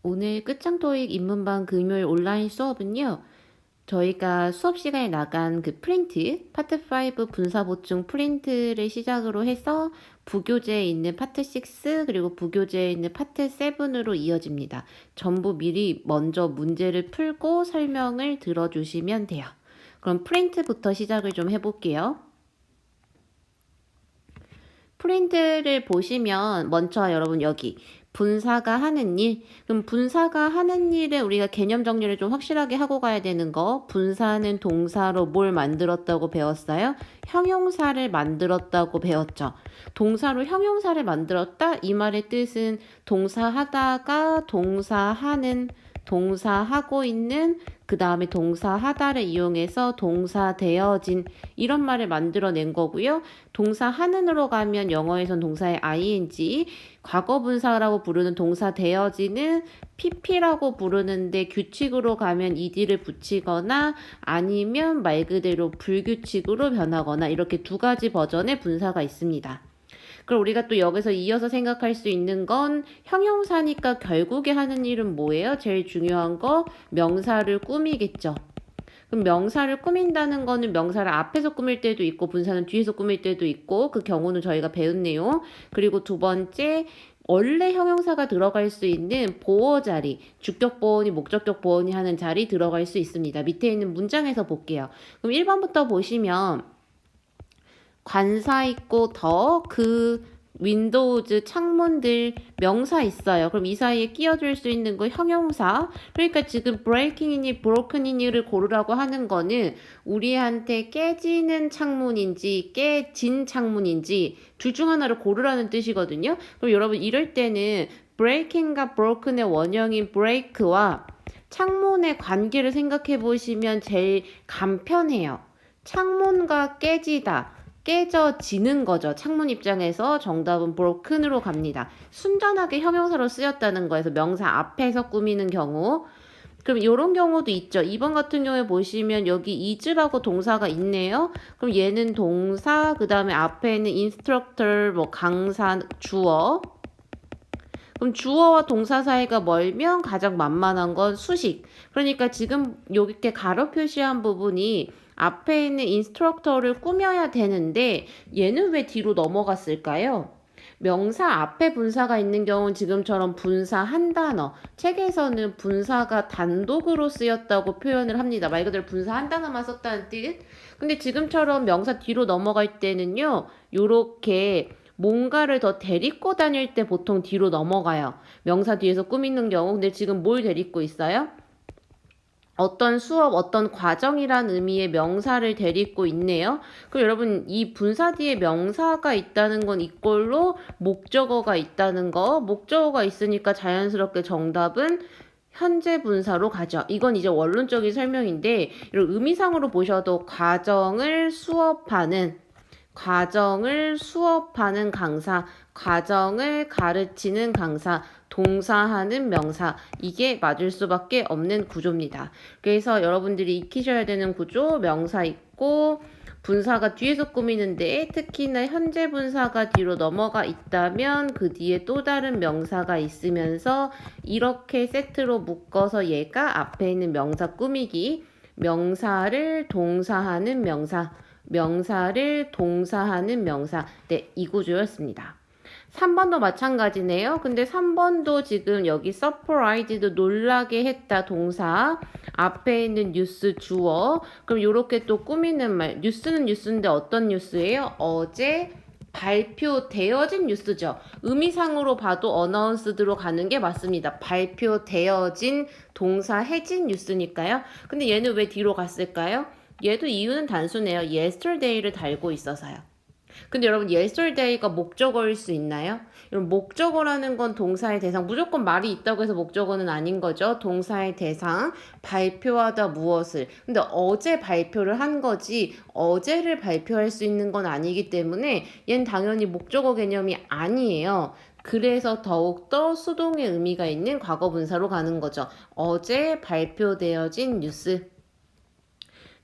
오늘 끝장토익 입문반 금요일 온라인 수업은요. 저희가 수업 시간에 나간 그 프린트, 파트 5 분사 보충 프린트를 시작으로 해서 부교재에 있는 파트 6 그리고 부교재에 있는 파트 7으로 이어집니다. 전부 미리 먼저 문제를 풀고 설명을 들어주시면 돼요. 그럼 프린트부터 시작을 좀 해볼게요. 프린트를 보시면 먼저 여러분 여기 분사가 하는 일. 그럼 분사가 하는 일에 우리가 개념 정리를 좀 확실하게 하고 가야 되는 거. 분사는 동사로 뭘 만들었다고 배웠어요? 형용사를 만들었다고 배웠죠. 동사로 형용사를 만들었다. 이 말의 뜻은 동사하다가 동사하는, 동사하고 있는, 그 다음에 동사하다를 이용해서 동사되어진 이런 말을 만들어낸 거고요. 동사하는으로 가면 영어에선 동사의 ing, 과거분사라고 부르는 동사되어지는 pp라고 부르는데 규칙으로 가면 ed를 붙이거나 아니면 말 그대로 불규칙으로 변하거나 이렇게 두 가지 버전의 분사가 있습니다. 그럼 우리가 또 여기서 이어서 생각할 수 있는 건 형용사니까 결국에 하는 일은 뭐예요? 제일 중요한 거 명사를 꾸미겠죠. 그럼 명사를 꾸민다는 거는 명사를 앞에서 꾸밀 때도 있고 분사는 뒤에서 꾸밀 때도 있고 그 경우는 저희가 배운 내용. 그리고 두 번째 원래 형용사가 들어갈 수 있는 보어 자리, 주격 보어니 목적격 보어니 하는 자리 들어갈 수 있습니다. 밑에 있는 문장에서 볼게요. 그럼 1번부터 보시면 관사 있고 그 윈도우즈 창문들 명사 있어요. 그럼 이 사이에 끼워줄 수 있는 거 형용사. 그러니까 지금 breaking이니 broken이니를 고르라고 하는 거는 우리한테 깨지는 창문인지 깨진 창문인지 둘 중 하나를 고르라는 뜻이거든요. 그럼 여러분 이럴 때는 breaking과 broken의 원형인 break와 창문의 관계를 생각해 보시면 제일 간편해요. 창문과 깨지다. 깨져지는 거죠. 창문 입장에서 정답은 broken으로 갑니다. 순전하게 형용사로 쓰였다는 거에서 명사 앞에서 꾸미는 경우. 그럼 이런 경우도 있죠. 2번 같은 경우에 보시면 여기 is라고 동사가 있네요. 그럼 얘는 동사, 그 다음에 앞에는 instructor, 뭐 강사, 주어. 그럼 주어와 동사 사이가 멀면 가장 만만한 건 수식. 그러니까 지금 이렇게 가로 표시한 부분이 앞에 있는 인스트럭터를 꾸며야 되는데 얘는 왜 뒤로 넘어갔을까요? 명사 앞에 분사가 있는 경우는 지금처럼 분사 한 단어, 책에서는 분사가 단독으로 쓰였다고 표현을 합니다. 말 그대로 분사 한 단어만 썼다는 뜻. 근데 지금처럼 명사 뒤로 넘어갈 때는요, 요렇게 뭔가를 더 데리고 다닐 때 보통 뒤로 넘어가요. 명사 뒤에서 꾸미는 경우. 근데 지금 뭘 데리고 있어요? 어떤 수업, 어떤 과정이란 의미의 명사를 데리고 있네요. 그럼 여러분 이 분사 뒤에 명사가 있다는 건 이꼴로 목적어가 있다는 거. 목적어가 있으니까 자연스럽게 정답은 현재 분사로 가죠. 이건 이제 원론적인 설명인데 이런 의미상으로 보셔도 과정을 수업하는 강사, 과정을 가르치는 강사, 동사하는 명사, 이게 맞을 수밖에 없는 구조입니다. 그래서 여러분들이 익히셔야 되는 구조, 명사 있고 분사가 뒤에서 꾸미는데 특히나 현재 분사가 뒤로 넘어가 있다면 그 뒤에 또 다른 명사가 있으면서 이렇게 세트로 묶어서 얘가 앞에 있는 명사 꾸미기, 명사를 동사하는 명사, 명사를 동사하는 명사. 네, 이 구조였습니다. 3번도 마찬가지네요. 근데 3번도 지금 여기 surprised도 놀라게 했다 동사. 앞에 있는 뉴스 주어. 그럼 요렇게 또 꾸미는 말. 뉴스는 뉴스인데 어떤 뉴스예요? 어제 발표되어진 뉴스죠. 의미상으로 봐도 어나운스드로 가는 게 맞습니다. 발표되어진 동사 해진 뉴스니까요. 근데 얘는 왜 뒤로 갔을까요? 얘도 이유는 단순해요. yesterday를 달고 있어서요. 근데 여러분 yesterday가 목적어일 수 있나요? 여러분 목적어라는 건 동사의 대상, 무조건 말이 있다고 해서 목적어는 아닌 거죠. 동사의 대상, 발표하다 무엇을. 근데 어제 발표를 한 거지 어제를 발표할 수 있는 건 아니기 때문에 얘는 당연히 목적어 개념이 아니에요. 그래서 더욱더 수동의 의미가 있는 과거 분사로 가는 거죠. 어제 발표되어진 뉴스.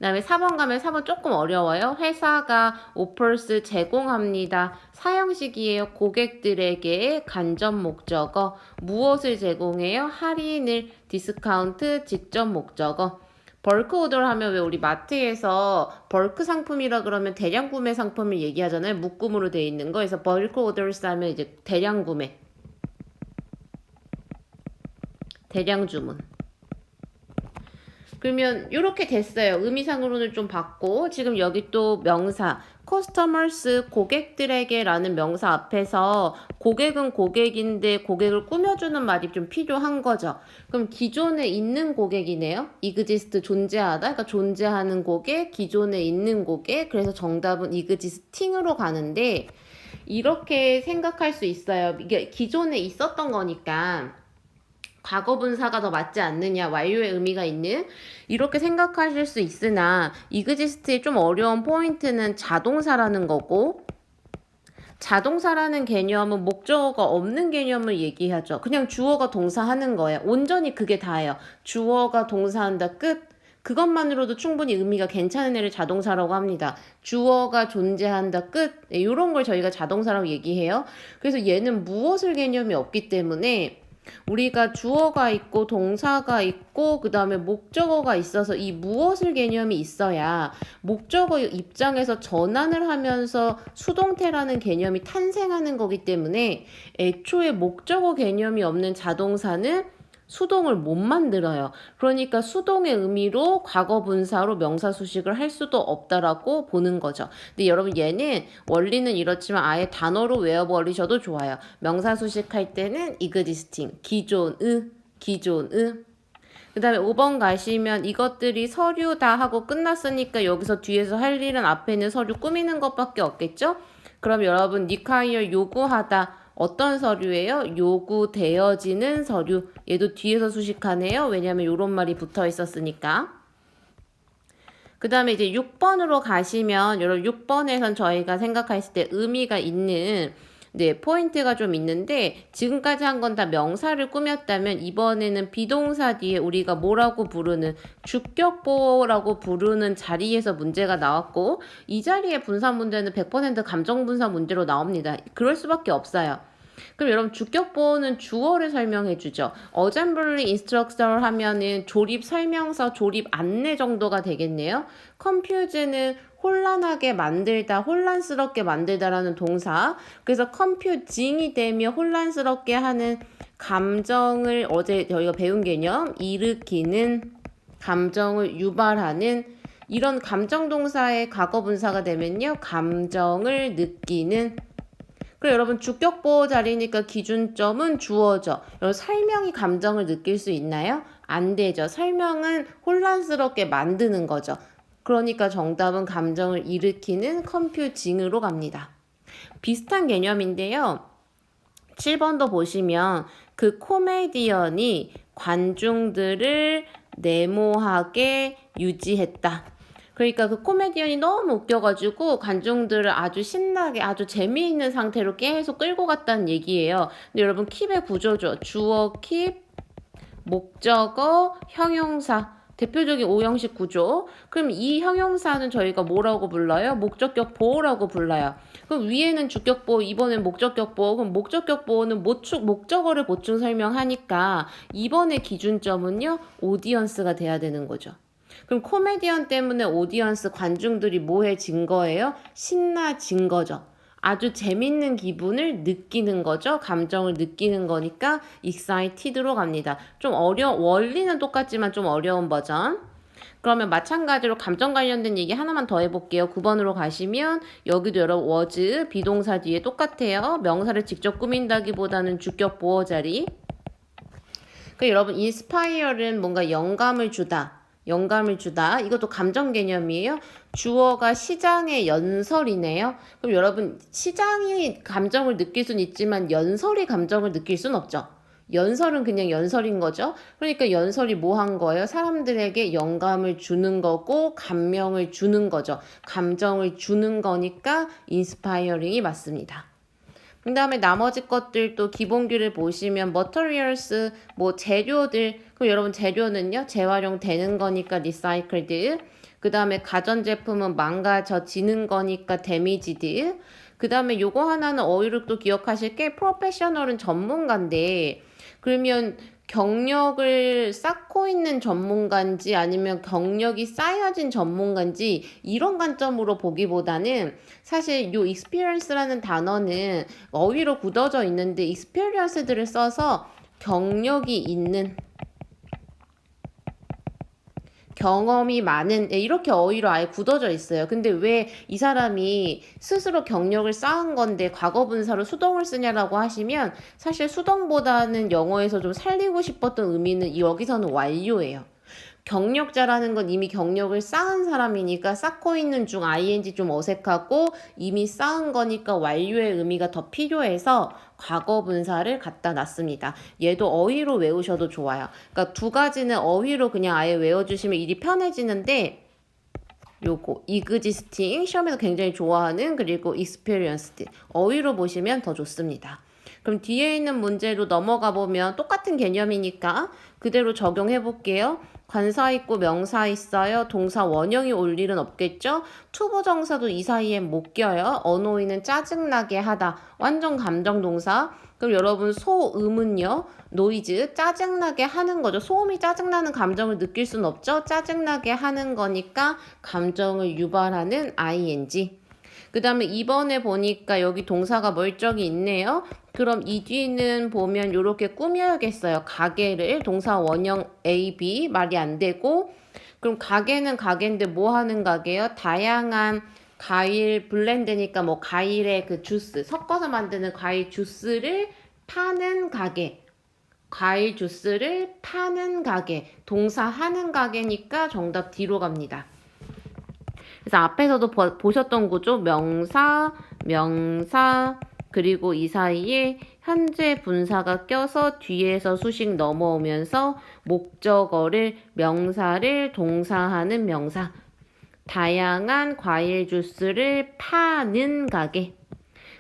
그다음에 4번 가면 4번 조금 어려워요. 회사가 offers 제공합니다. 사형식이에요. 고객들에게 간접 목적어. 무엇을 제공해요? 할인을, 디스카운트, 직접 목적어. 벌크 오더를 하면 왜 우리 마트에서 벌크 상품이라 그러면 대량 구매 상품을 얘기하잖아요. 묶음으로 돼 있는 거. 그래서 벌크 오더를 하면 이제 대량 구매, 대량 주문. 그러면 이렇게 됐어요. 의미상으로는 좀 봤고, 지금 여기 또 명사 customers 고객들에게 라는 명사 앞에서 고객은 고객인데 고객을 꾸며주는 말이 좀 필요한 거죠. 그럼 기존에 있는 고객이네요. exist 존재하다. 그러니까 존재하는 고객, 기존에 있는 고객. 그래서 정답은 existing으로 가는데 이렇게 생각할 수 있어요. 이게 기존에 있었던 거니까 과거 분사가 더 맞지 않느냐, 완료의 의미가 있는 이렇게 생각하실 수 있으나 exist의 좀 어려운 포인트는 자동사라는 거고, 자동사라는 개념은 목적어가 없는 개념을 얘기하죠. 그냥 주어가 동사하는 거예요. 온전히 그게 다예요. 주어가 동사한다, 끝. 그것만으로도 충분히 의미가 괜찮은 애를 자동사라고 합니다. 주어가 존재한다, 끝. 네, 이런 걸 저희가 자동사라고 얘기해요. 그래서 얘는 무엇을 개념이 없기 때문에 우리가 주어가 있고 동사가 있고 그 다음에 목적어가 있어서 이 무엇을 개념이 있어야 목적어 입장에서 전환을 하면서 수동태라는 개념이 탄생하는 거기 때문에 애초에 목적어 개념이 없는 자동사는 수동을 못 만들어요. 그러니까 수동의 의미로 과거 분사로 명사 수식을 할 수도 없다라고 보는 거죠. 근데 여러분 얘는 원리는 이렇지만 아예 단어로 외워버리셔도 좋아요. 명사 수식할 때는 existing, 기존의. 그 다음에 5번 가시면 이것들이 서류다 하고 끝났으니까 여기서 뒤에서 할 일은 앞에 있는 서류 꾸미는 것밖에 없겠죠? 그럼 여러분 require 요구하다. 어떤 서류예요? 요구되어지는 서류. 얘도 뒤에서 수식하네요. 왜냐면 이런 말이 붙어 있었으니까. 그 다음에 이제 6번으로 가시면 여러분 6번에선 저희가 생각했을 때 의미가 있는 포인트가 좀 있는데 지금까지 한 건 다 명사를 꾸몄다면 이번에는 비동사 뒤에 우리가 뭐라고 부르는 주격보라고 부르는 자리에서 문제가 나왔고 이 자리에 분사 문제는 100% 감정분사 문제로 나옵니다. 그럴 수밖에 없어요. 그럼 여러분 주격보호는 주어를 설명해 주죠. 어셈블리 인스트럭터 하면은 조립 설명서, 조립 안내 정도가 되겠네요. 컴퓨즈는 혼란하게 만들다, 혼란스럽게 만들다라는 동사. 그래서 컴퓨징이 되면 혼란스럽게 하는 감정을 어제 저희가 배운 개념, 일으키는, 감정을 유발하는 이런 감정 동사의 과거 분사가 되면요. 감정을 느끼는. 그리고 여러분 주격보호 자리니까 기준점은 주어죠. 여러분 설명이 감정을 느낄 수 있나요? 안 되죠. 설명은 혼란스럽게 만드는 거죠. 그러니까 정답은 감정을 일으키는 컴퓨징으로 갑니다. 비슷한 개념인데요. 7번도 보시면 그 코미디언이 관중들을 네모하게 유지했다. 그러니까 그 코미디언이 너무 웃겨가지고 관중들을 아주 신나게 아주 재미있는 상태로 계속 끌고 갔다는 얘기예요. 근데 여러분 킵의 구조죠. 주어 킵, 목적어, 형용사. 대표적인 오형식 구조. 그럼 이 형용사는 저희가 뭐라고 불러요? 목적격 보호라고 불러요. 그럼 위에는 주격 보호, 이번엔 목적격 보호. 그럼 목적격 보호는 목적어를 보충 설명하니까 이번의 기준점은요, 오디언스가 돼야 되는 거죠. 그럼 코미디언 때문에 오디언스 관중들이 뭐해진 거예요? 신나진 거죠. 아주 재밌는 기분을 느끼는 거죠. 감정을 느끼는 거니까 excited로 갑니다. 좀 원리는 똑같지만 좀 어려운 버전. 그러면 마찬가지로 감정 관련된 얘기 하나만 더 해볼게요. 9번으로 가시면 여기도 여러분 was 비동사 뒤에 똑같아요. 명사를 직접 꾸민다기보다는 주격 보호 자리. 그 여러분 inspire는 뭔가 영감을 주다. 이것도 감정 개념이에요. 주어가 시장의 연설이네요. 그럼 여러분 시장이 감정을 느낄 수는 있지만 연설이 감정을 느낄 수는 없죠. 연설은 그냥 연설인 거죠. 그러니까 연설이 뭐 한 거예요? 사람들에게 영감을 주는 거고 감명을 주는 거죠. 감정을 주는 거니까 inspiring이 맞습니다. 그 다음에 나머지 것들도 기본기를 보시면 materials, 재료들. 그럼 여러분 재료는요 재활용되는 거니까 recycled. 그 다음에 가전제품은 망가져지는 거니까 데미지드. 그 다음에 요거 하나는 어휘로 또 기억하실 게 프로페셔널은 전문가인데 그러면 경력을 쌓고 있는 전문가인지 아니면 경력이 쌓여진 전문가인지 이런 관점으로 보기보다는 사실 요 experience라는 단어는 어휘로 굳어져 있는데 experience들을 써서 경력이 있는 경험이 많은 이렇게 어휘로 아예 굳어져 있어요. 근데 왜 이 사람이 스스로 경력을 쌓은 건데 과거분사로 수동을 쓰냐라고 하시면 사실 수동보다는 영어에서 좀 살리고 싶었던 의미는 여기서는 완료예요. 경력자라는 건 이미 경력을 쌓은 사람이니까 쌓고 있는 중 ing 좀 어색하고 이미 쌓은 거니까 완료의 의미가 더 필요해서 과거 분사를 갖다 놨습니다. 얘도 어휘로 외우셔도 좋아요. 그러니까 두 가지는 어휘로 그냥 아예 외워주시면 일이 편해지는데 요거 existing 시험에서 굉장히 좋아하는 그리고 experienced 어휘로 보시면 더 좋습니다. 그럼 뒤에 있는 문제로 넘어가 보면 똑같은 개념이니까 그대로 적용해 볼게요. 관사 있고 명사 있어요. 동사 원형이 올 일은 없겠죠? 투부정사도 이 사이에 못 껴요. 언어인은 짜증나게 하다. 완전 감정동사. 그럼 여러분 소음은요? 노이즈 짜증나게 하는 거죠. 소음이 짜증나는 감정을 느낄 순 없죠. 짜증나게 하는 거니까 감정을 유발하는 ing. 그 다음에 이번에 보니까 여기 동사가 멀쩡히 있네요. 그럼 이 뒤는 보면 이렇게 꾸며야겠어요. 가게를 동사 원형 A, B 말이 안 되고 그럼 가게는 가게인데 뭐 하는 가게요? 다양한 과일 블렌드니까 뭐 과일의 그 주스 섞어서 만드는 과일 주스를 파는 가게. 과일 주스를 파는 가게. 동사 하는 가게니까 정답 D로 갑니다. 그래서 앞에서도 보셨던 거죠. 명사, 명사, 그리고 이 사이에 현재 분사가 껴서 뒤에서 수식 넘어오면서 목적어를 명사를 동사하는 명사. 다양한 과일 주스를 파는 가게.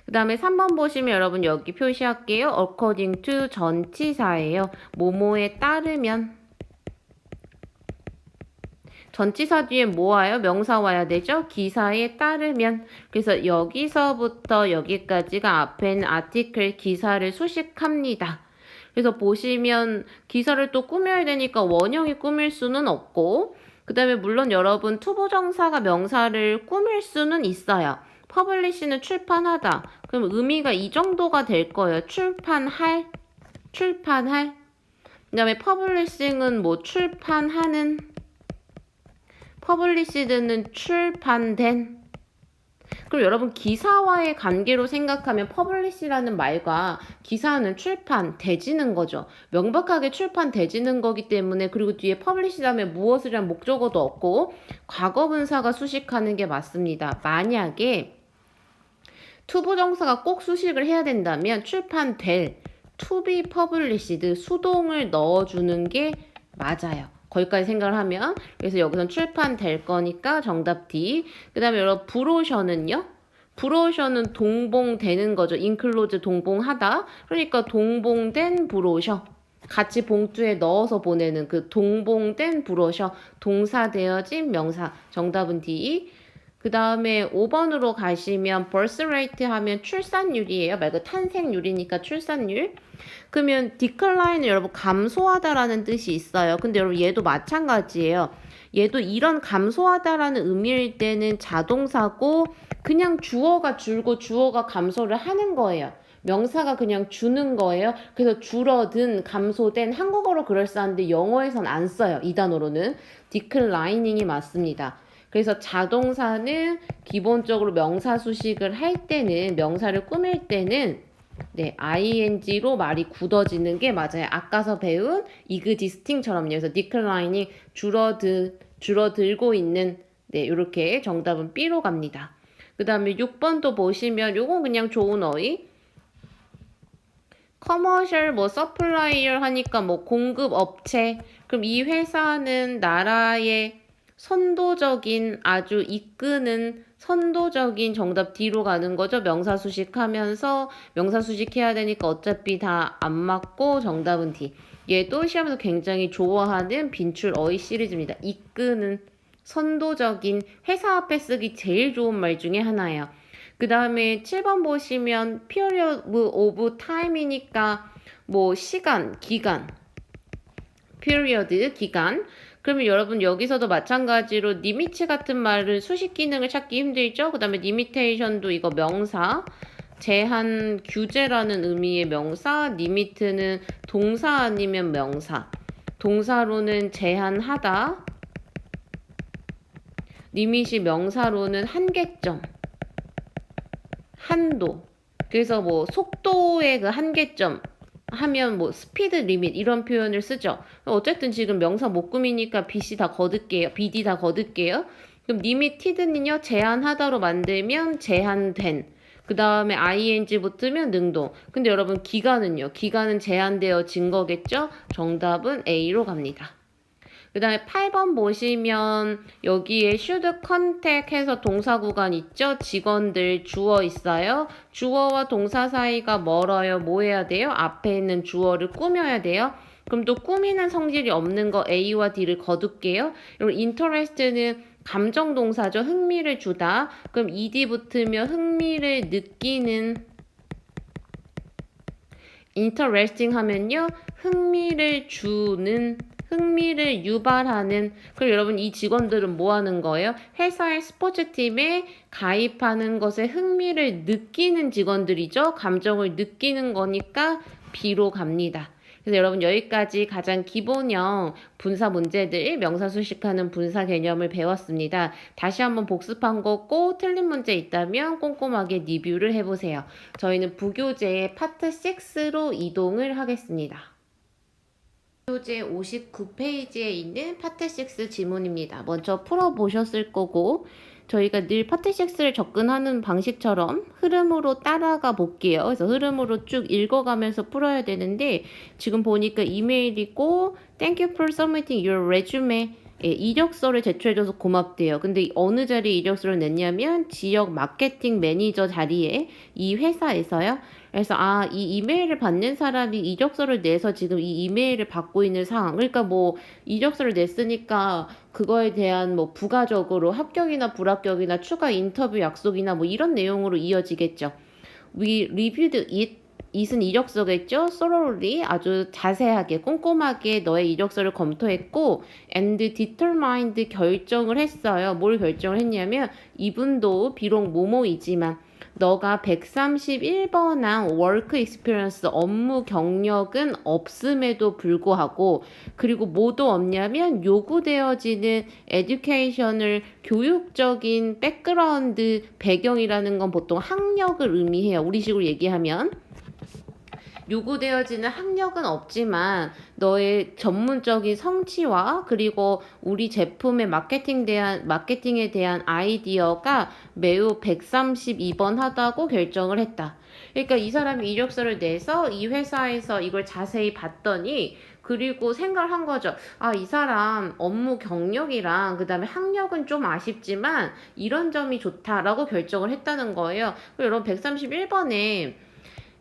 그 다음에 3번 보시면 여러분 여기 표시할게요. according to 전치사예요. 뭐뭐에 따르면. 전치사 뒤에 뭐 와요? 명사 와야 되죠? 기사에 따르면. 그래서 여기서부터 여기까지가 앞에는 아티클 기사를 수식합니다. 그래서 보시면 기사를 또 꾸며야 되니까 원형이 꾸밀 수는 없고 그 다음에 물론 여러분 투부정사가 명사를 꾸밀 수는 있어요. 퍼블리시는 출판하다. 그럼 의미가 이 정도가 될 거예요. 출판할. 그 다음에 퍼블리싱은 뭐 출판하는 퍼블리시드는 출판된. 그럼 여러분 기사와의 관계로 생각하면 퍼블리시라는 말과 기사는 출판되지는 거죠. 명백하게 출판되지는 거기 때문에 그리고 뒤에 퍼블리시 다음에 무엇이란 목적어도 없고 과거분사가 수식하는 게 맞습니다. 만약에 투부정사가 꼭 수식을 해야 된다면 출판될 to be published 수동을 넣어주는 게 맞아요. 거기까지 생각을 하면 그래서 여기선 출판될 거니까 정답 D. 그 다음에 여러분 브로셔는요. 브로셔는 동봉되는 거죠. 인클로즈 동봉하다. 그러니까 동봉된 브로셔. 같이 봉투에 넣어서 보내는 그 동봉된 브로셔. 동사되어진 명사. 정답은 D. 그 다음에 5번으로 가시면 birth rate 하면 출산율이에요. 말고 탄생률이니까 출산율. 그러면 decline은 여러분 감소하다라는 뜻이 있어요. 근데 여러분 얘도 마찬가지예요. 얘도 이런 감소하다라는 의미일 때는 자동사고 그냥 주어가 줄고 주어가 감소를 하는 거예요. 명사가 그냥 주는 거예요. 그래서 줄어든, 감소된 한국어로 그럴싸한데 영어에선 안 써요. 이 단어로는. declining이 맞습니다. 그래서 자동사는 기본적으로 명사 수식을 할 때는 명사를 꾸밀 때는 네, ing로 말이 굳어지는 게 맞아요. 아까서 배운 existing처럼요. 그래서 declining 줄어들고 있는 네, 이렇게 정답은 B로 갑니다. 그 다음에 6번도 보시면 요건 그냥 좋은 어휘. 커머셜 뭐 서플라이어 하니까 뭐 공급 업체. 그럼 이 회사는 나라의 선도적인 아주 이끄는 선도적인 정답 D로 가는 거죠. 명사 수식하면서 명사 수식해야 되니까 어차피 다 안 맞고 정답은 D. 얘도 시험에서 굉장히 좋아하는 빈출 어휘 시리즈입니다. 이끄는 선도적인, 회사 앞에 쓰기 제일 좋은 말 중에 하나예요. 그 다음에 7번 보시면 period of time이니까 뭐 시간, 기간, period, 기간. 그러면 여러분 여기서도 마찬가지로 리미트 같은 말은 수식 기능을 찾기 힘들죠? 그 다음에 limitation도 이거 명사, 제한, 규제라는 의미의 명사, 리미트는 동사 아니면 명사. 동사로는 제한하다, 리밋이 명사로는 한계점, 한도. 그래서 뭐 속도의 그 한계점 하면 뭐 스피드 리밋 이런 표현을 쓰죠. 어쨌든 지금 명사 목금이니까 BC 다 거둘게요. BD 다 거둘게요. 그럼 리미티드는요, 제한하다로 만들면 제한된. 그 다음에 ing 붙으면 능동. 근데 여러분 기간은요? 기간은 제한되어진 거겠죠? 정답은 A로 갑니다. 그 다음에 8번 보시면 여기에 should contact 해서 동사 구간 있죠? 직원들 주어 있어요. 주어와 동사 사이가 멀어요. 뭐 해야 돼요? 앞에 있는 주어를 꾸며야 돼요. 그럼 또 꾸미는 성질이 없는 거 A와 D를 거둘게요. 그리고 interest는 감정 동사죠. 흥미를 주다. 그럼 ed 붙으면 흥미를 느끼는, interesting 하면요, 흥미를 주는, 흥미를 유발하는. 그리고 여러분 이 직원들은 뭐 하는 거예요? 회사의 스포츠팀에 가입하는 것에 흥미를 느끼는 직원들이죠. 감정을 느끼는 거니까 B로 갑니다. 그래서 여러분 여기까지 가장 기본형 분사 문제들, 명사수식하는 분사 개념을 배웠습니다. 다시 한번 복습한 거 꼭 틀린 문제 있다면 꼼꼼하게 리뷰를 해보세요. 저희는 부교재 파트 6로 이동을 하겠습니다. 교재 59페이지에 있는 파트 6 지문입니다. 먼저 풀어보셨을 거고, 저희가 늘 파트 6를 접근하는 방식처럼 흐름으로 따라가 볼게요. 그래서 흐름으로 쭉 읽어가면서 풀어야 되는데, 지금 보니까 이메일이고 Thank you for submitting your resume. 예, 이력서를 제출해줘서 고맙대요. 근데 어느 자리에 이력서를 냈냐면 지역 마케팅 매니저 자리에, 이 회사에서요. 그래서 이 이메일을 받는 사람이 이력서를 내서 지금 이 이메일을 받고 있는 상황. 그러니까 뭐 이력서를 냈으니까 그거에 대한 뭐 부가적으로 합격이나 불합격이나 추가 인터뷰 약속이나 뭐 이런 내용으로 이어지겠죠. We reviewed it. it은 이력서겠죠. thoroughly, 아주 자세하게 꼼꼼하게 너의 이력서를 검토했고, and determined, 결정을 했어요. 뭘 결정을 했냐면 이분도 비록 뭐뭐이지만 너가 131번한 work experience, 업무 경력은 없음에도 불구하고, 그리고 뭐도 없냐면 요구되어지는 education을, 교육적인 백그라운드, 배경이라는 건 보통 학력을 의미해요. 우리식으로 얘기하면 요구되어지는 학력은 없지만 너의 전문적인 성취와 그리고 우리 제품의 마케팅에 대한 아이디어가 매우 132번 하다고 결정을 했다. 그러니까 이 사람이 이력서를 내서 이 회사에서 이걸 자세히 봤더니, 그리고 생각을 한 거죠. 이 사람 업무 경력이랑 그 다음에 학력은 좀 아쉽지만 이런 점이 좋다라고 결정을 했다는 거예요. 여러분 131번에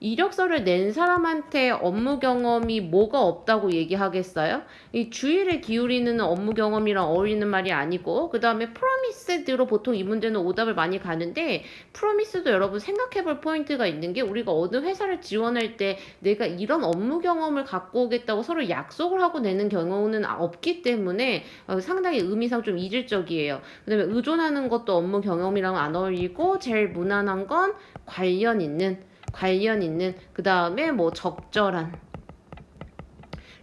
이력서를 낸 사람한테 업무 경험이 뭐가 없다고 얘기하겠어요? 이 주의를 기울이는 업무 경험이랑 어울리는 말이 아니고, 그 다음에 프로미스드로 보통 이 문제는 오답을 많이 가는데, 프로미스도 여러분 생각해볼 포인트가 있는 게, 우리가 어느 회사를 지원할 때 내가 이런 업무 경험을 갖고 오겠다고 서로 약속을 하고 내는 경우는 없기 때문에 상당히 의미상 좀 이질적이에요. 그 다음에 의존하는 것도 업무 경험이랑 안 어울리고, 제일 무난한 건 관련 있는, 그 다음에 뭐 적절한.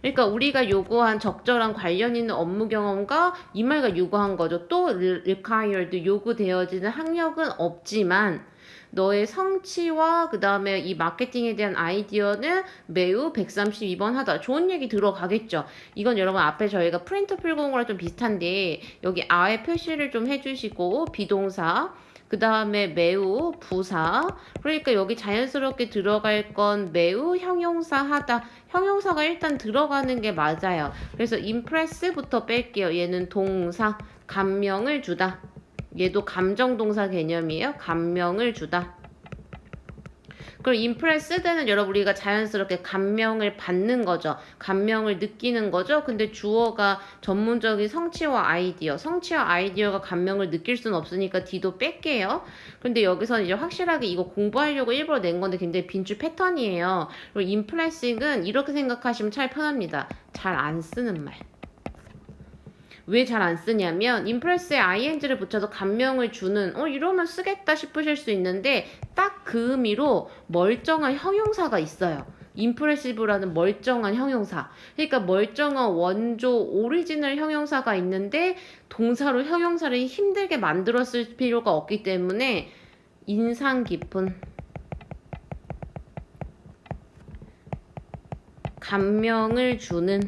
그러니까 우리가 요구한 적절한 관련 있는 업무 경험과 이 말과 요구한 거죠. 또 required, 요구되어지는 학력은 없지만 너의 성취와 그 다음에 이 마케팅에 대한 아이디어는 매우 132번 하다. 좋은 얘기 들어가겠죠. 이건 여러분 앞에 저희가 프린터 풀고 온 거랑 좀 비슷한데, 여기 아의 표시를 좀 해주시고, 비동사, 그 다음에 매우, 부사. 그러니까 여기 자연스럽게 들어갈 건 매우, 형용사 하다. 형용사가 일단 들어가는 게 맞아요. 그래서 impress부터 뺄게요. 얘는 동사, 감명을 주다. 얘도 감정동사 개념이에요. 감명을 주다. 그럼 impressed는 여러분 우리가 자연스럽게 감명을 받는 거죠. 감명을 느끼는 거죠. 근데 주어가 전문적인 성취와 아이디어. 성취와 아이디어가 감명을 느낄 수는 없으니까 D도 뺄게요. 근데 여기서는 이제 확실하게 이거 공부하려고 일부러 낸 건데 굉장히 빈줄 패턴이에요. 그리고 impressing은 이렇게 생각하시면 참 편합니다. 잘 안 쓰는 말. 왜 잘 안 쓰냐면 impress에 ing를 붙여서 감명을 주는 이러면 쓰겠다 싶으실 수 있는데 딱 그 의미로 멀쩡한 형용사가 있어요. impressive라는 멀쩡한 형용사. 그러니까 멀쩡한 원조 오리지널 형용사가 있는데 동사로 형용사를 힘들게 만들었을 필요가 없기 때문에 인상 깊은 감명을 주는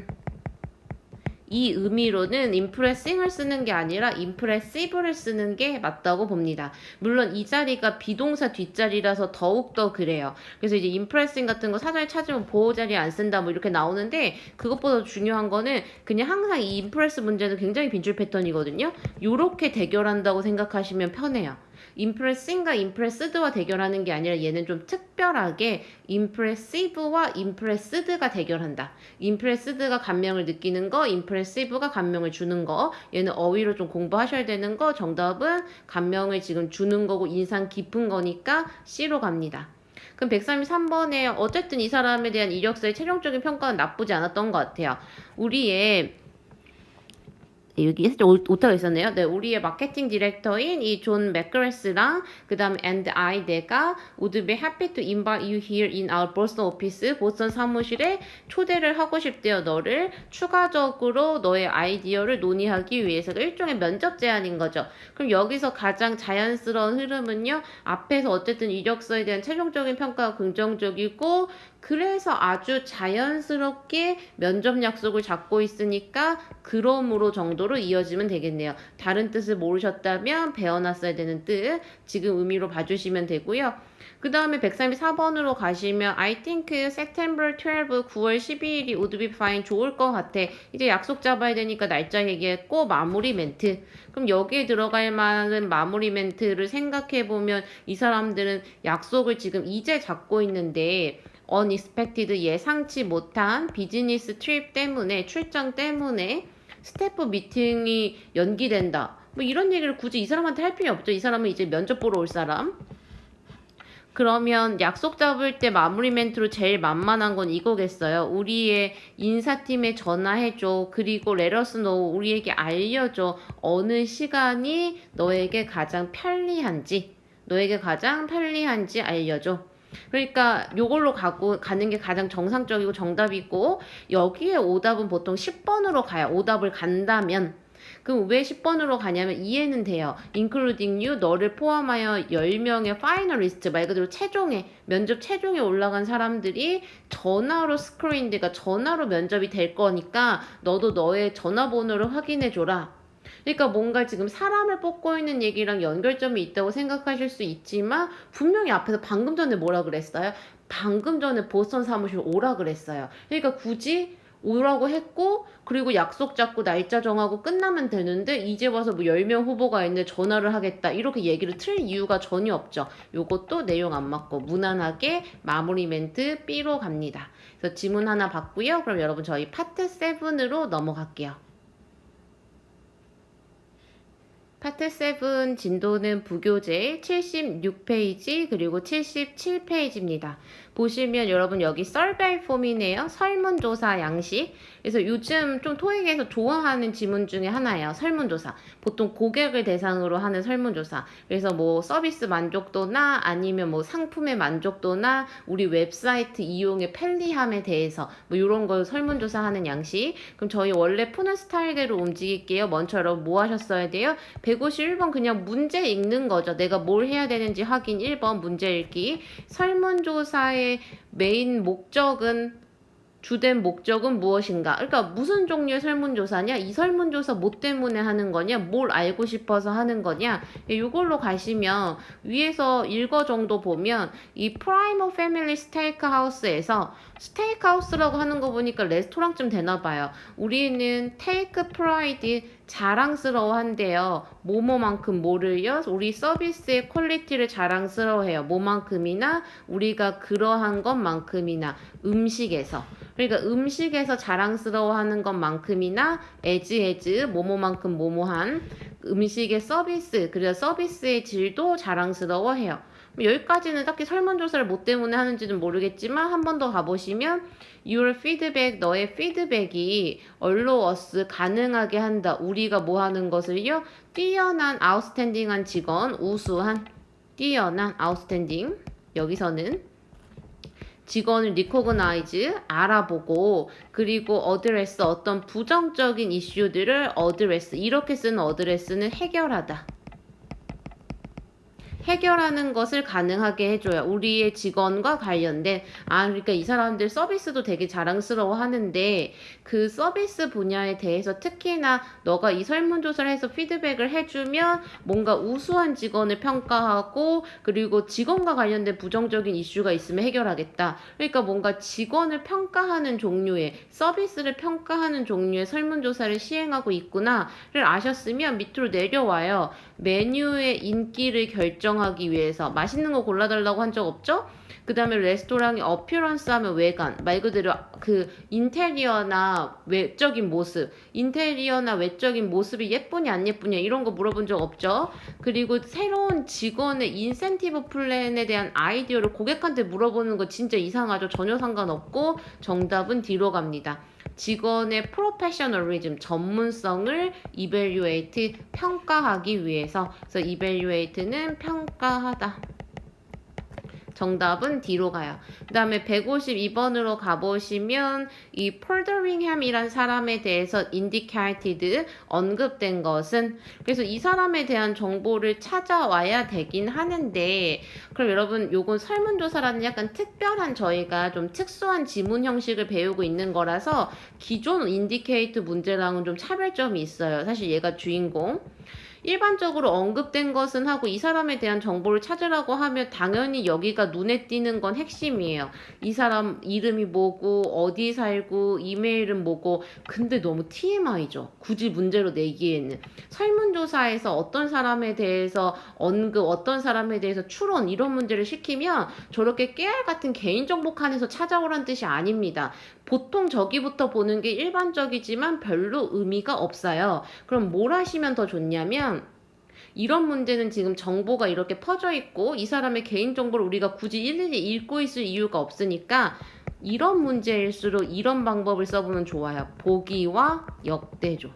이 의미로는 impressing을 쓰는 게 아니라 impressive를 쓰는 게 맞다고 봅니다. 물론 이 자리가 비동사 뒷자리라서 더욱더 그래요. 그래서 이제 impressing 같은 거 사전에 찾으면 보호 자리에 안 쓴다 뭐 이렇게 나오는데 그것보다 중요한 거는 그냥 항상 이 impress 문제는 굉장히 빈줄 패턴이거든요. 요렇게 대결한다고 생각하시면 편해요. impressing과 impressed와 대결하는 게 아니라 얘는 좀 특별하게 impressive와 impressed가 대결한다. impressed가 감명을 느끼는 거, impressive가 감명을 주는 거. 얘는 어휘로 좀 공부하셔야 되는 거. 정답은 감명을 지금 주는 거고 인상 깊은 거니까 C로 갑니다. 그럼 133번에 어쨌든 이 사람에 대한 이력서의 최종적인 평가는 나쁘지 않았던 것 같아요. 우리의 여기 살짝 오타가 있었네요. 네, 우리의 마케팅 디렉터인 이 존 맥그레스랑 그 다음에 and I 내가 would be happy to invite you here in our Boston office 보스턴 사무실에 초대를 하고 싶대요. 너를 추가적으로 너의 아이디어를 논의하기 위해서 일종의 면접 제안인 거죠. 그럼 여기서 가장 자연스러운 흐름은요. 앞에서 어쨌든 이력서에 대한 최종적인 평가가 긍정적이고 그래서 아주 자연스럽게 면접 약속을 잡고 있으니까 그러므로 정도로 이어지면 되겠네요. 다른 뜻을 모르셨다면 배워놨어야 되는 뜻 지금 의미로 봐주시면 되고요. 그 다음에 134번으로 가시면 I think September 12, 9월 12일이 would be fine 좋을 것 같아. 이제 약속 잡아야 되니까 날짜 얘기했고 마무리 멘트. 그럼 여기에 들어갈 만한 마무리 멘트를 생각해보면 이 사람들은 약속을 지금 이제 잡고 있는데 unexpected 예상치 못한 비즈니스 트립 때문에 출장 때문에 스태프 미팅이 연기된다. 뭐 이런 얘기를 굳이 이 사람한테 할 필요 없죠. 이 사람은 이제 면접 보러 올 사람. 그러면 약속 잡을 때 마무리 멘트로 제일 만만한 건 이거겠어요. 우리의 인사팀에 전화해줘. 그리고 let us know. 우리에게 알려줘. 어느 시간이 너에게 가장 편리한지. 너에게 가장 편리한지 알려줘. 그러니까 요걸로 가는 게 가장 정상적이고 정답이고 여기에 오답은 보통 10번으로 가요. 오답을 간다면. 그럼 왜 10번으로 가냐면 이해는 돼요. including you, 너를 포함하여 10명의 파이널리스트, 말 그대로 면접 최종에 올라간 사람들이 전화로 스크린드가 전화로 면접이 될 거니까 너도 너의 전화번호를 확인해줘라. 그러니까 뭔가 지금 사람을 뽑고 있는 얘기랑 연결점이 있다고 생각하실 수 있지만 분명히 앞에서 방금 전에 뭐라 그랬어요? 방금 전에 보스턴 사무실 오라 그랬어요. 그러니까 굳이 오라고 했고 그리고 약속 잡고 날짜 정하고 끝나면 되는데 이제 와서 뭐 10명 후보가 있는데 전화를 하겠다 이렇게 얘기를 틀 이유가 전혀 없죠. 요것도 내용 안 맞고 무난하게 마무리 멘트 B로 갑니다. 그래서 지문 하나 받고요. 그럼 여러분 저희 파트 7으로 넘어갈게요. 파트 7 진도는 부교재 76페이지 그리고 77페이지입니다. 보시면 여러분 여기 서베이 폼이네요. 설문조사 양식. 그래서 요즘 좀 토익에서 좋아하는 지문 중에 하나예요. 설문조사. 보통 고객을 대상으로 하는 설문조사. 그래서 뭐 서비스 만족도나 아니면 뭐 상품의 만족도나 우리 웹사이트 이용의 편리함에 대해서 뭐 이런 걸 설문조사하는 양식. 그럼 저희 원래 푸는 스타일대로 움직일게요. 먼저 여러분 뭐 하셨어야 돼요? 151번 그냥 문제 읽는 거죠. 내가 뭘 해야 되는지 확인 1번 문제 읽기. 설문조사의 메인 목적은 주된 목적은 무엇인가? 그러니까 무슨 종류의 설문조사냐? 이 설문조사 뭐 때문에 하는 거냐? 뭘 알고 싶어서 하는 거냐? 이걸로 가시면 위에서 읽어 정도 보면 이 프라이머 패밀리 스테이크하우스에서 스테이크하우스라고 하는 거 보니까 레스토랑쯤 되나 봐요. 우리는 테이크 프라이드 자랑스러워한대요. 뭐뭐만큼 뭐를요? 우리 서비스의 퀄리티를 자랑스러워해요. 뭐만큼이나 우리가 그러한 것만큼이나 음식에서. 그러니까 음식에서 자랑스러워하는 것만큼이나 as 뭐뭐만큼 뭐뭐한 음식의 서비스 그래서 서비스의 질도 자랑스러워해요. 여기까지는 딱히 설문조사를 뭐 때문에 하는지는 모르겠지만 한 번 더 가보시면 your feedback 너의 피드백이 allow us 가능하게 한다. 우리가 뭐 하는 것을요? 뛰어난 outstanding한 직원 우수한 뛰어난 outstanding 여기서는 직원을 recognize 알아보고 그리고 address 어떤 부정적인 이슈들을 address 이렇게 쓰는 address는 해결하다. 해결하는 것을 가능하게 해줘요. 우리의 직원과 관련된 그러니까 이 사람들 서비스도 되게 자랑스러워 하는데 그 서비스 분야에 대해서 특히나 너가 이 설문조사를 해서 피드백을 해주면 뭔가 우수한 직원을 평가하고 그리고 직원과 관련된 부정적인 이슈가 있으면 해결하겠다. 그러니까 뭔가 직원을 평가하는 종류의 서비스를 평가하는 종류의 설문조사를 시행하고 있구나를 아셨으면 밑으로 내려와요. 메뉴의 인기를 결정하기 위해서 맛있는 거 골라달라고 한 적 없죠? 그 다음에 레스토랑의 어피런스 하면 외관 말 그대로 그 인테리어나 외적인 모습 인테리어나 외적인 모습이 예쁘냐 안 예쁘냐 이런 거 물어본 적 없죠? 그리고 새로운 직원의 인센티브 플랜에 대한 아이디어를 고객한테 물어보는 거 진짜 이상하죠? 전혀 상관없고 정답은 뒤로 갑니다. 직원의 프로페셔널리즘 전문성을 evaluate 평가하기 위해서 그래서 evaluate는 평가하다. 정답은 뒤로 가요. 그 다음에 152번으로 가보시면 이 폴더링햄이란 사람에 대해서 indicated 언급된 것은 그래서 이 사람에 대한 정보를 찾아와야 되긴 하는데 그럼 여러분 요건 설문조사라는 약간 특별한 저희가 좀 특수한 지문 형식을 배우고 있는 거라서 기존 indicate 문제랑은 좀 차별점이 있어요. 사실 얘가 주인공. 일반적으로 언급된 것은 하고 이 사람에 대한 정보를 찾으라고 하면 당연히 여기가 눈에 띄는 건 핵심이에요. 이 사람 이름이 뭐고 어디 살고 이메일은 뭐고 근데 너무 TMI죠. 굳이 문제로 내기에는. 설문조사에서 어떤 사람에 대해서 언급 어떤 사람에 대해서 추론 이런 문제를 시키면 저렇게 깨알 같은 개인정보 칸에서 찾아오란 뜻이 아닙니다. 보통 저기부터 보는 게 일반적이지만 별로 의미가 없어요. 그럼 뭘 하시면 더 좋냐면 이런 문제는 지금 정보가 이렇게 퍼져 있고 이 사람의 개인정보를 우리가 굳이 일일이 읽고 있을 이유가 없으니까 이런 문제일수록 이런 방법을 써보면 좋아요. 보기와 역대조.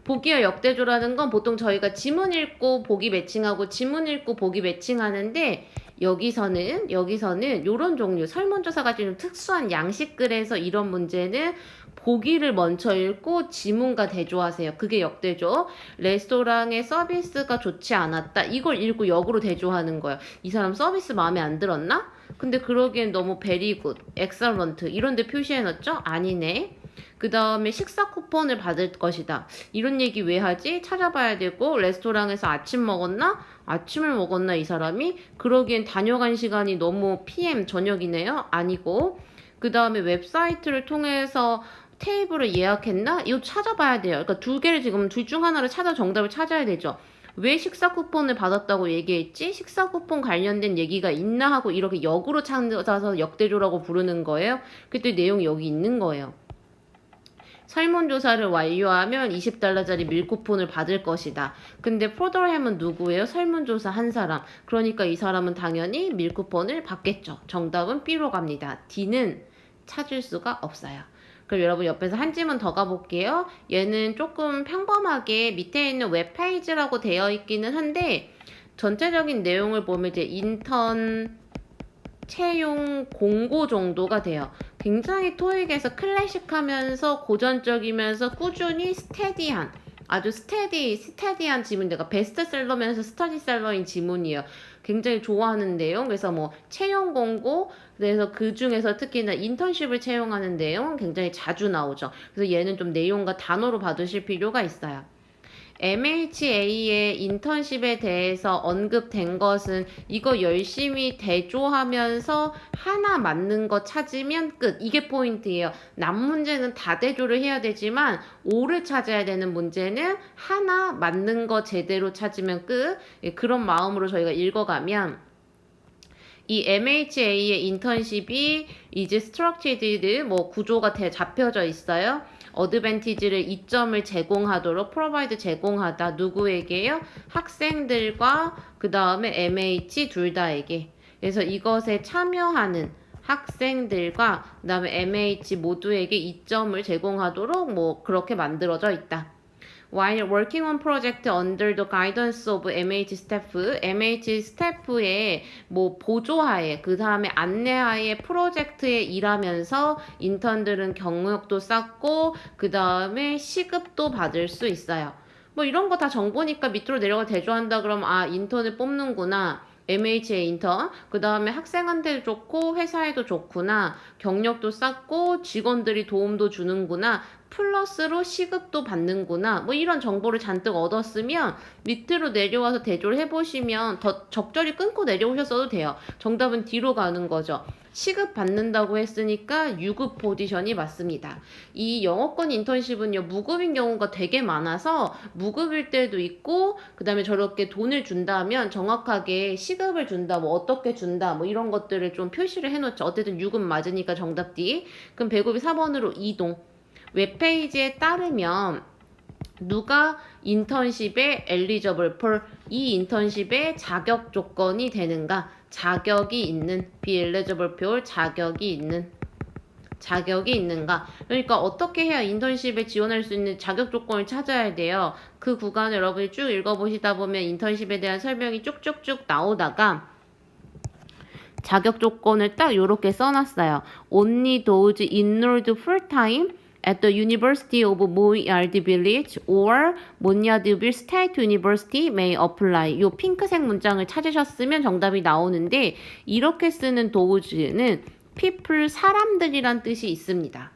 보기와 역대조라는 건 보통 저희가 지문 읽고 보기 매칭하고 지문 읽고 보기 매칭하는데 여기서는 이런 종류 설문조사가 좀 특수한 양식글에서 이런 문제는 보기를 먼저 읽고 지문과 대조하세요. 그게 역대조. 레스토랑의 서비스가 좋지 않았다. 이걸 읽고 역으로 대조하는 거예요. 이 사람 서비스 마음에 안 들었나? 근데 그러기엔 너무 very good, excellent 이런 데 표시해놨죠? 아니네. 그 다음에 식사 쿠폰을 받을 것이다. 이런 얘기 왜 하지? 찾아봐야 되고 레스토랑에서 아침 먹었나? 아침을 먹었나 이 사람이? 그러기엔 다녀간 시간이 너무 PM 저녁이네요? 아니고 그 다음에 웹사이트를 통해서 테이블을 예약했나? 이거 찾아봐야 돼요. 그러니까 두 개를 지금 둘 중 하나를 정답을 찾아야 되죠. 왜 식사 쿠폰을 받았다고 얘기했지? 식사 쿠폰 관련된 얘기가 있나 하고 이렇게 역으로 찾아서 역대조라고 부르는 거예요. 그때 내용이 여기 있는 거예요. 설문조사를 완료하면 $20짜리 밀쿠폰을 받을 것이다. 근데 포더햄은 누구예요? 설문조사 한 사람. 그러니까 이 사람은 당연히 밀쿠폰을 받겠죠. 정답은 B로 갑니다. D는 찾을 수가 없어요. 그럼 여러분 옆에서 한 질문 더 가볼게요. 얘는 조금 평범하게 밑에 있는 웹페이지라고 되어 있기는 한데 전체적인 내용을 보면 이제 인턴 채용 공고 정도가 돼요. 굉장히 토익에서 클래식하면서 고전적이면서 꾸준히 스테디한 아주 스테디한 지문, 내가 베스트셀러면서 스터디셀러인 지문이에요. 굉장히 좋아하는 내용. 그래서 뭐 채용 공고, 그래서 그 중에서 특히나 인턴십을 채용하는 내용 굉장히 자주 나오죠. 그래서 얘는 좀 내용과 단어로 봐두실 필요가 있어요. MHA의 인턴십에 대해서 언급된 것은 이거 열심히 대조하면서 하나 맞는 거 찾으면 끝. 이게 포인트예요. 남 문제는 다 대조를 해야 되지만 오를 찾아야 되는 문제는 하나 맞는 거 제대로 찾으면 끝. 그런 마음으로 저희가 읽어가면 이 MHA의 인턴십이 이제 structured 뭐 구조가 잡혀져 있어요. 어드밴티지를 이점을 제공하도록 프로바이드 제공하다 누구에게요? 학생들과 그 다음에 MH 둘 다에게. 그래서 이것에 참여하는 학생들과 그 다음에 MH 모두에게 이점을 제공하도록 뭐 그렇게 만들어져 있다. While working on project under the guidance of MH staff, MH 스태프의 뭐 보조하에 그 다음에 안내하에 프로젝트에 일하면서 인턴들은 경력도 쌓고 그 다음에 시급도 받을 수 있어요. 뭐 이런 거 다 정보니까 밑으로 내려가 대조한다 그러면 아 인턴을 뽑는구나. MHA 인턴, 그 다음에 학생한테도 좋고 회사에도 좋구나. 경력도 쌓고 직원들이 도움도 주는구나. 플러스로 시급도 받는구나. 뭐 이런 정보를 잔뜩 얻었으면 밑으로 내려와서 대조를 해보시면 더 적절히 끊고 내려오셨어도 돼요. 정답은 뒤로 가는 거죠. 시급 받는다고 했으니까 유급 포지션이 맞습니다. 이 영어권 인턴십은요 무급인 경우가 되게 많아서 무급일 때도 있고 그 다음에 저렇게 돈을 준다면 정확하게 시급을 준다 뭐 어떻게 준다 뭐 이런 것들을 좀 표시를 해놓죠. 어쨌든 유급 맞으니까 정답 D. 그럼 배급이 4번으로 이동. 웹페이지에 따르면 누가 인턴십에 eligible for 이 인턴십의 자격 조건이 되는가? 자격이 있는 be eligible for 자격이 있는가? 그러니까 어떻게 해야 인턴십에 지원할 수 있는 자격 조건을 찾아야 돼요. 그 구간을 여러분이 쭉 읽어보시다 보면 인턴십에 대한 설명이 쭉쭉쭉 나오다가 자격 조건을 딱 요렇게 써놨어요. Only those enrolled full-time at the University of Moyard Village or Monyardville State University may apply. 요 핑크색 문장을 찾으셨으면 정답이 나오는데 이렇게 쓰는 dose는 people 사람들이란 뜻이 있습니다.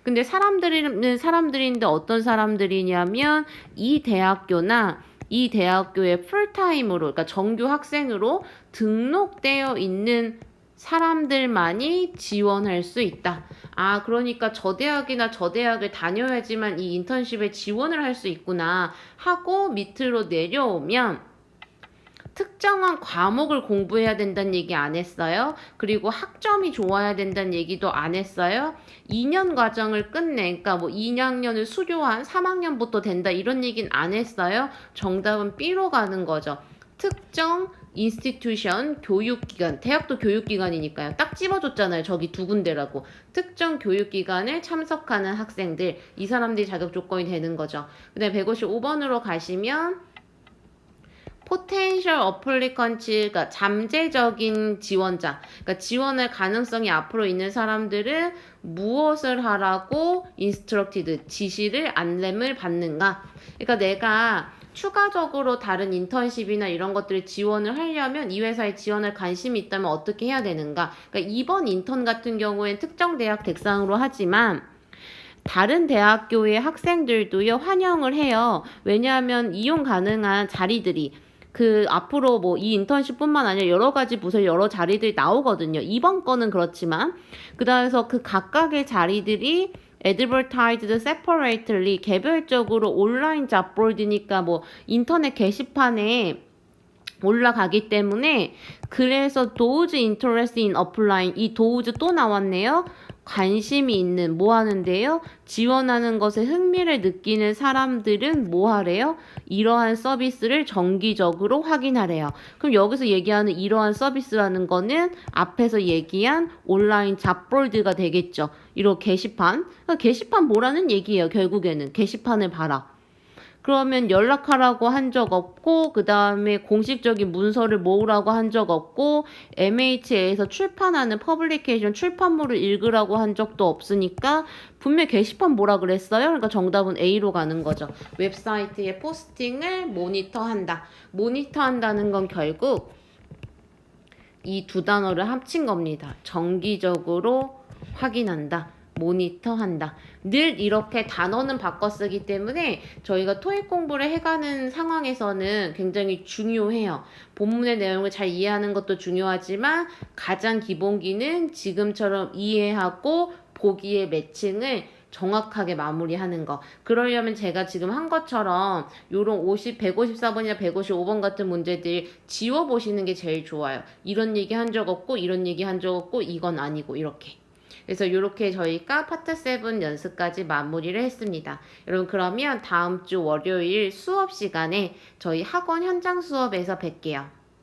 근데 사람들은 사람들인데 어떤 사람들이냐면 이 대학교나 이 대학교에 풀타임으로 그러니까 정규 학생으로 등록되어 있는 사람들만이 지원할 수 있다. 아, 그러니까 저 대학이나 저 대학을 다녀야지만 이 인턴십에 지원을 할 수 있구나 하고 밑으로 내려오면 특정한 과목을 공부해야 된다는 얘기 안 했어요. 그리고 학점이 좋아야 된다는 얘기도 안 했어요. 2년 과정을 끝내, 그러니까 뭐 2학년을 수료한 3학년부터 된다 이런 얘기는 안 했어요. 정답은 B로 가는 거죠. 특정 인스티튜션 교육기관, 대학도 교육기관이니까요. 딱 집어줬잖아요. 저기 두 군데라고. 특정 교육기관에 참석하는 학생들, 이 사람들이 자격 조건이 되는 거죠. 그 다음에 155번으로 가시면 potential applicants, 그러니까 잠재적인 지원자, 그러니까 지원할 가능성이 앞으로 있는 사람들은 무엇을 하라고 instructed, 지시를, 안내를 받는가. 그러니까 내가 추가적으로 다른 인턴십이나 이런 것들을 지원을 하려면 이 회사에 지원할 관심이 있다면 어떻게 해야 되는가. 그러니까 이번 인턴 같은 경우엔 특정 대학 대상으로 하지만 다른 대학교의 학생들도요 환영을 해요. 왜냐하면 이용 가능한 자리들이 그 앞으로 뭐 이 인턴십뿐만 아니라 여러 가지 부서 여러 자리들이 나오거든요. 이번 거는 그렇지만 그다음에서 그 각각의 자리들이 advertised separately 개별적으로 온라인 잡보드니까 뭐 인터넷 게시판에 올라가기 때문에 그래서 those interested in applying 이 those 또 나왔네요. 관심이 있는 뭐 하는데요? 지원하는 것에 흥미를 느끼는 사람들은 뭐 하래요? 이러한 서비스를 정기적으로 확인하래요. 그럼 여기서 얘기하는 이러한 서비스라는 거는 앞에서 얘기한 온라인 잡볼드가 되겠죠. 이런 게시판. 그러니까 게시판 뭐라는 얘기예요. 결국에는 게시판을 봐라. 그러면 연락하라고 한 적 없고 그 다음에 공식적인 문서를 모으라고 한 적 없고 MHA에서 출판하는 퍼블리케이션 출판물을 읽으라고 한 적도 없으니까 분명 게시판 뭐라 그랬어요? 그러니까 정답은 A로 가는 거죠. 웹사이트의 포스팅을 모니터한다. 모니터한다는 건 결국 이 두 단어를 합친 겁니다. 정기적으로 확인한다. 모니터한다. 늘 이렇게 단어는 바꿔 쓰기 때문에 저희가 토익 공부를 해가는 상황에서는 굉장히 중요해요. 본문의 내용을 잘 이해하는 것도 중요하지만 가장 기본기는 지금처럼 이해하고 보기의 매칭을 정확하게 마무리하는 거. 그러려면 제가 지금 한 것처럼 요런 154번이나 155번 같은 문제들 지워보시는 게 제일 좋아요. 이런 얘기 한 적 없고 이런 얘기 한 적 없고 이건 아니고 이렇게. 그래서 이렇게 저희가 파트 7 연습까지 마무리를 했습니다. 여러분 그러면 다음 주 월요일 수업 시간에 저희 학원 현장 수업에서 뵐게요.